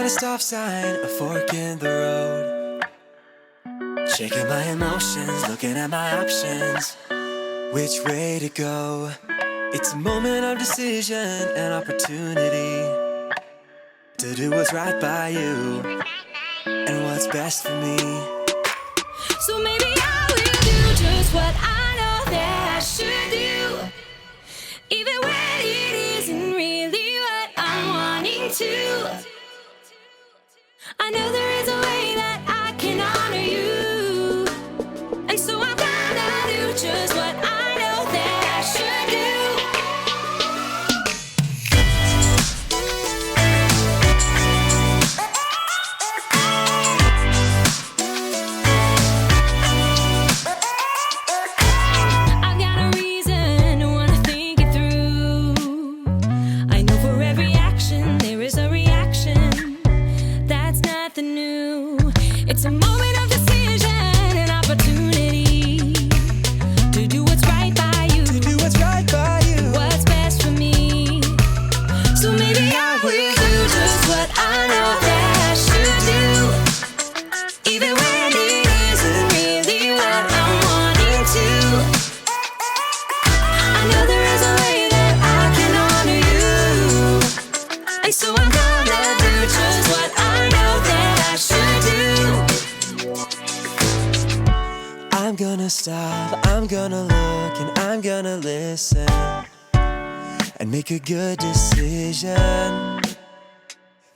at a stop sign, a fork in the road. Shaking my emotions, looking at my options. Which way to go? It's a moment of decision and opportunity to do what's right by you and what's best for me. So maybe I will do just what I know that I should do, even when it isn't really what I'm wanting to. I know there is a way that I can honor you, and so I'm gonna do just what I know that I should do. I've got a reason to wanna think it through. I know for every action there is a reaction. That's nothing new. It's a moment of decision and opportunity to do what's right by you, To do what's right by you. what's best for me. So maybe I will do just what I know that I should do, even when it isn't really what I'm wanting to. I know there is a way that I can honor you, and so I'm gonna do just what I know that I should do. I'm gonna stop, I'm gonna look, and I'm gonna listen and make a good decision.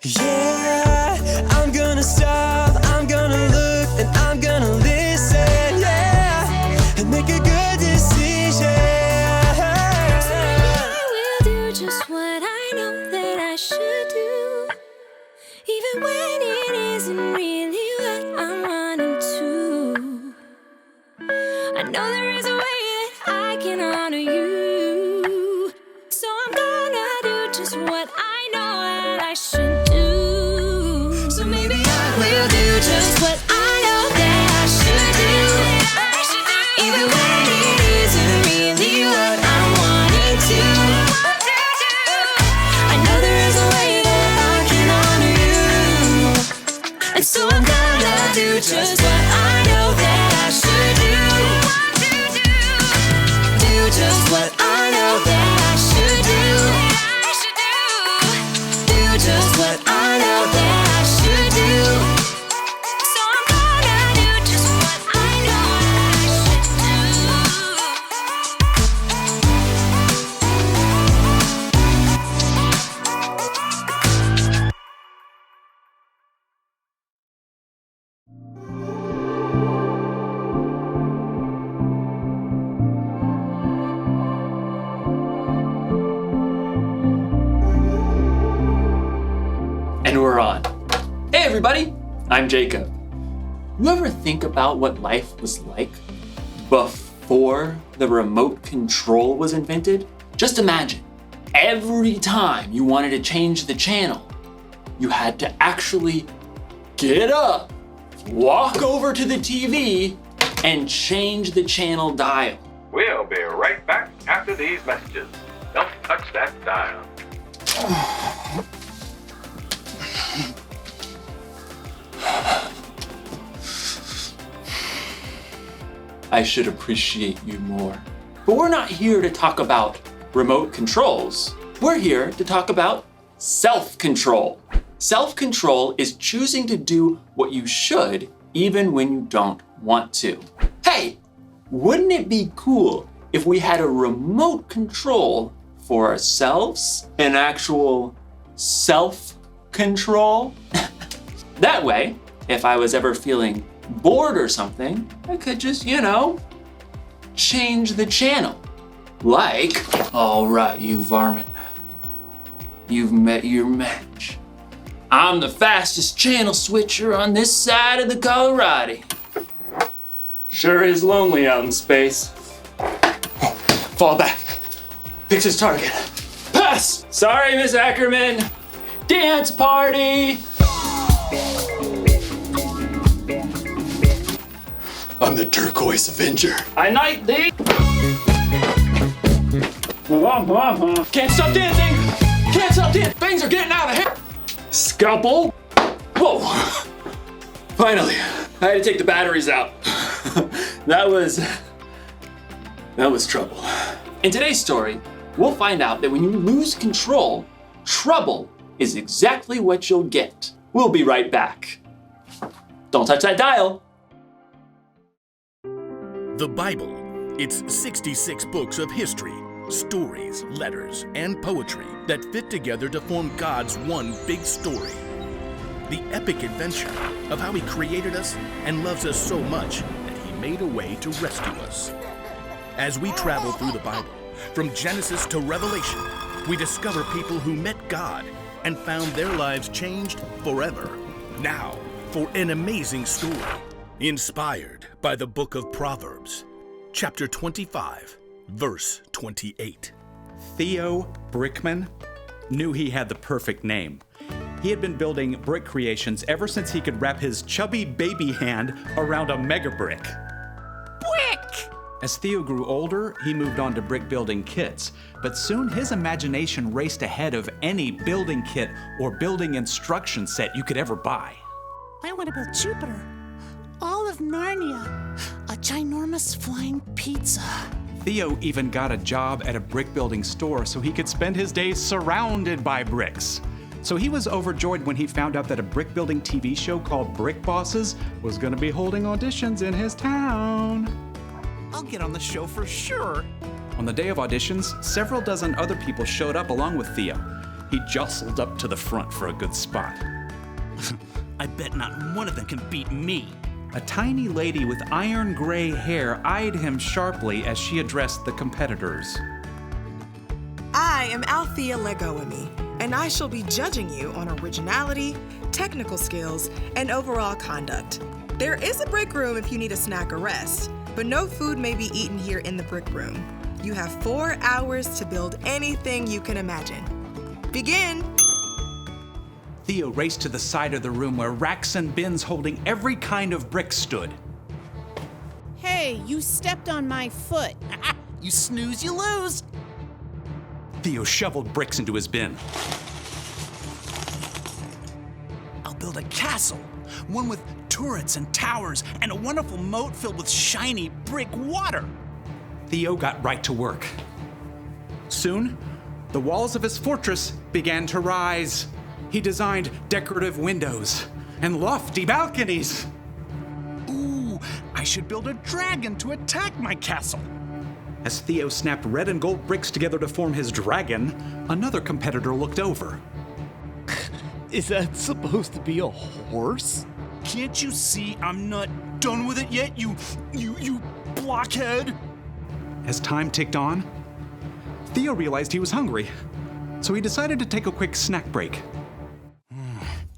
Yeah, I'm gonna stop, I'm gonna look, and I'm gonna listen, yeah, and make a good decision. I will do just what I know that I should do, even when it isn't really what I'm wanting to. I know there is a way that I can honor you, so I'm gonna do just what I know that I should do. So maybe I will do just what I know that I should do, even when it isn't really what I'm wanting to. I know there is a way that I can honor you, and so I'm gonna do just what I know that I should do. Do just what I know that I should do. Do just what I know that I should do. So I'm gonna do just what I know that I should And we're on. Hey everybody, I'm Jacob. You ever think about what life was like before the remote control was invented? Just imagine, every time you wanted to change the channel, you had to actually get up, walk over to the TV, and change the channel dial. We'll be right back after these messages. Don't touch that dial. I should appreciate you more. But we're not here to talk about remote controls. We're here to talk about self-control. Self-control is choosing to do what you should even when you don't want to. Hey, wouldn't it be cool if we had a remote control for ourselves? An actual self-control? That way, if I was ever feeling bored or something, I could just, change the channel. Like, all right, you varmint, you've met your match. I'm the fastest channel switcher on this side of the Colorado. Sure is lonely out in space. Fall back, picks his target. Pass! Sorry, Miss Ackerman. Dance party! I'm the Turquoise Avenger. I knight thee! Can't stop dancing! Can't stop dancing! Things are getting out of hand! Scalpel! Finally, I had to take the batteries out. That was trouble. In today's story, we'll find out that when you lose control, trouble is exactly what you'll get. We'll be right back. Don't touch that dial. The Bible. It's 66 books of history, stories, letters, and poetry that fit together to form God's one big story. The epic adventure of how He created us and loves us so much that He made a way to rescue us. As we travel through the Bible, from Genesis to Revelation, we discover people who met God and found their lives changed forever. Now, for an amazing story, inspired by the book of Proverbs, chapter 25, verse 28. Theo Brickman knew he had the perfect name. He had been building brick creations ever since he could wrap his chubby baby hand around a mega brick. Brick! As Theo grew older, he moved on to brick building kits, but soon his imagination raced ahead of any building kit or building instruction set you could ever buy. I want to build Jupiter, all of Narnia, a ginormous flying pizza. Theo even got a job at a brick building store so he could spend his days surrounded by bricks. So he was overjoyed when he found out that a brick building TV show called Brick Bosses was going to be holding auditions in his town. I'll get on the show for sure. On the day of auditions, several dozen other people showed up along with Theo. He jostled up to the front for a good spot. I bet not one of them can beat me. A tiny lady with iron gray hair eyed him sharply as she addressed the competitors. I am Althea Legoami, and I shall be judging you on originality, technical skills, and overall conduct. There is a break room if you need a snack or rest, but no food may be eaten here in the brick room. You have 4 hours to build anything you can imagine. Begin! Theo raced to the side of the room where racks and bins holding every kind of brick stood. Hey, you stepped on my foot. You snooze, you lose. Theo shoveled bricks into his bin. I'll build a castle, one with turrets and towers and a wonderful moat filled with shiny brick water. Theo got right to work. Soon, the walls of his fortress began to rise. He designed decorative windows and lofty balconies. Ooh, I should build a dragon to attack my castle. As Theo snapped red and gold bricks together to form his dragon, another competitor looked over. Is that supposed to be a horse? Can't you see I'm not done with it yet, you blockhead? As time ticked on, Theo realized he was hungry, so he decided to take a quick snack break.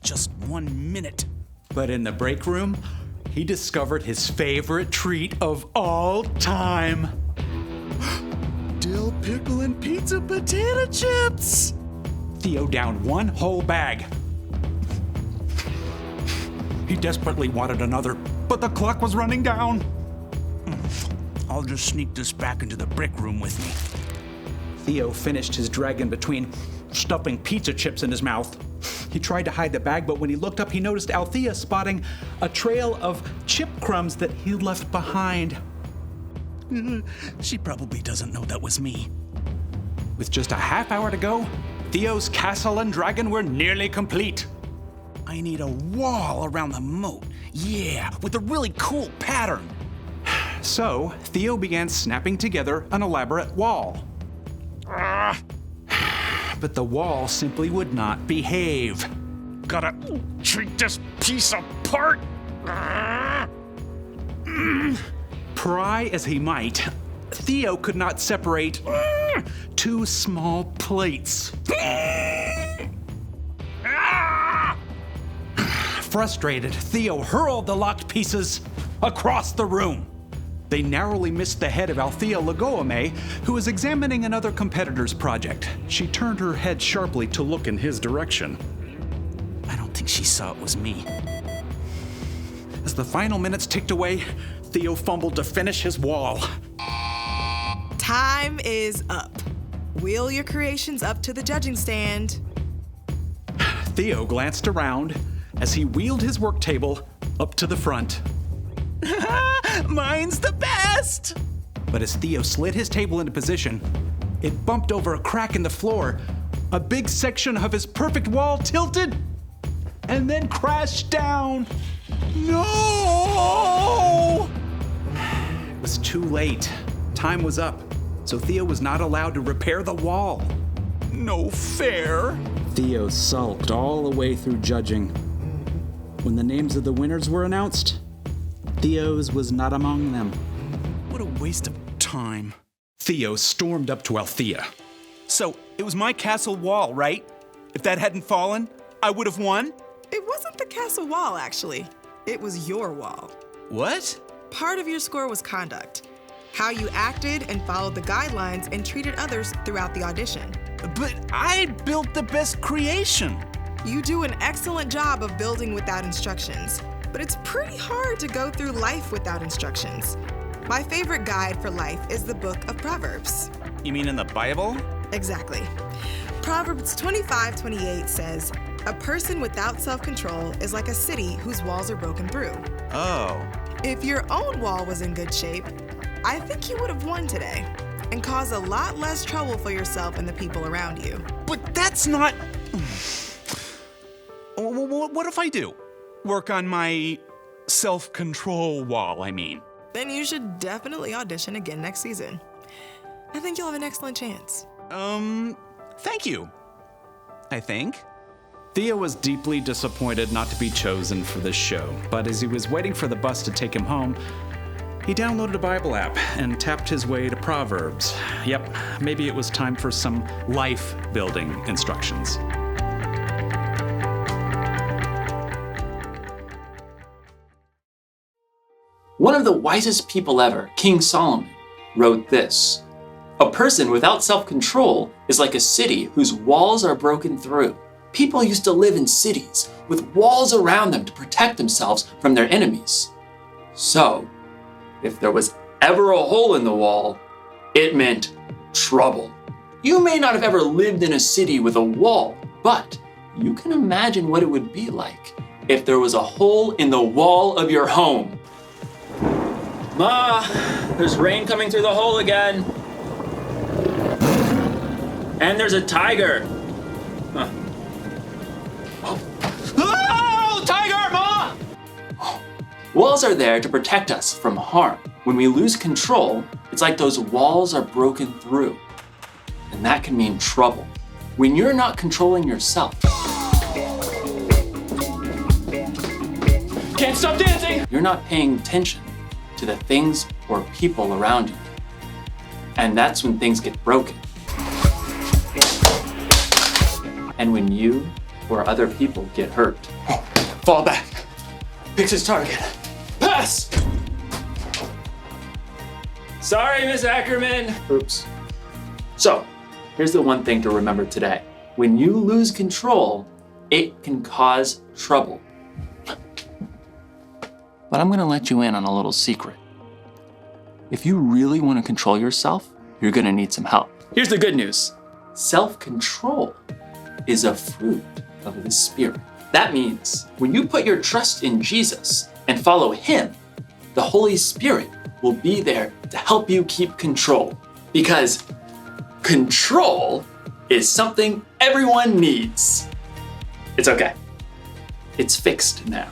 Just 1 minute. But in the break room, he discovered his favorite treat of all time. Dill pickle and pizza potato chips. Theo downed one whole bag. He desperately wanted another, but the clock was running down. I'll just sneak this back into the brick room with me. Theo finished his dragon between stuffing pizza chips in his mouth. He tried to hide the bag, but when he looked up, he noticed Althea spotting a trail of chip crumbs that he'd left behind. She probably doesn't know that was me. With just a half hour to go, Theo's castle and dragon were nearly complete. I need a wall around the moat. Yeah, with a really cool pattern. So, Theo began snapping together an elaborate wall. But the wall simply would not behave. Gotta treat this piece apart. Pry as he might, Theo could not separate two small plates. Frustrated, Theo hurled the locked pieces across the room. They narrowly missed the head of Althea Legoame, who was examining another competitor's project. She turned her head sharply to look in his direction. I don't think she saw it was me. As the final minutes ticked away, Theo fumbled to finish his wall. Time is up. Wheel your creations up to the judging stand. Theo glanced around as he wheeled his work table up to the front. Mine's the best! But as Theo slid his table into position, it bumped over a crack in the floor. A big section of his perfect wall tilted and then crashed down. No! It was too late. Time was up, so Theo was not allowed to repair the wall. No fair. Theo sulked all the way through judging. When the names of the winners were announced, Theo's was not among them. What a waste of time. Theo stormed up to Althea. So, it was my castle wall, right? If that hadn't fallen, I would have won? It wasn't the castle wall, actually. It was your wall. What? Part of your score was conduct. How you acted and followed the guidelines and treated others throughout the audition. But I built the best creation. You do an excellent job of building without instructions, but it's pretty hard to go through life without instructions. My favorite guide for life is the book of Proverbs. You mean in the Bible? Exactly. Proverbs 25:28 says, "A person without self-control is like a city whose walls are broken through." Oh. If your own wall was in good shape, I think you would have won today and caused a lot less trouble for yourself and the people around you. But that's not... What if I do? Work on my self-control wall, I mean. Then you should definitely audition again next season. I think you'll have an excellent chance. Thank you. I think. Theo was deeply disappointed not to be chosen for this show, but as he was waiting for the bus to take him home, he downloaded a Bible app and tapped his way to Proverbs. Yep, maybe it was time for some life-building instructions. One of the wisest people ever, King Solomon, wrote this: "A person without self-control is like a city whose walls are broken through." People used to live in cities with walls around them to protect themselves from their enemies. So, if there was ever a hole in the wall, it meant trouble. You may not have ever lived in a city with a wall, but you can imagine what it would be like if there was a hole in the wall of your home. Ma, there's rain coming through the hole again. And there's a tiger. Huh. Oh, tiger, Ma! Walls are there to protect us from harm. When we lose control, it's like those walls are broken through. And that can mean trouble. When you're not controlling yourself. Can't stop dancing! You're not paying attention to the things or people around you. And that's when things get broken. And when you or other people get hurt. Oh, fall back. Picks his target. Pass! Sorry, Miss Ackerman. Oops. So, here's the one thing to remember today. When you lose control, it can cause trouble. But I'm gonna let you in on a little secret. If you really want to control yourself, you're gonna need some help. Here's the good news. Self-control is a fruit of the Spirit. That means when you put your trust in Jesus and follow Him, the Holy Spirit will be there to help you keep control. Because control is something everyone needs. It's okay. It's fixed now.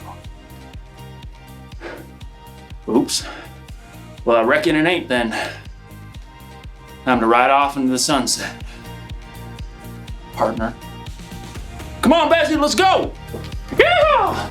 Oops. Well, I reckon it ain't then. Time to ride off into the sunset. Partner. Come on, Bessie, let's go! Yeah!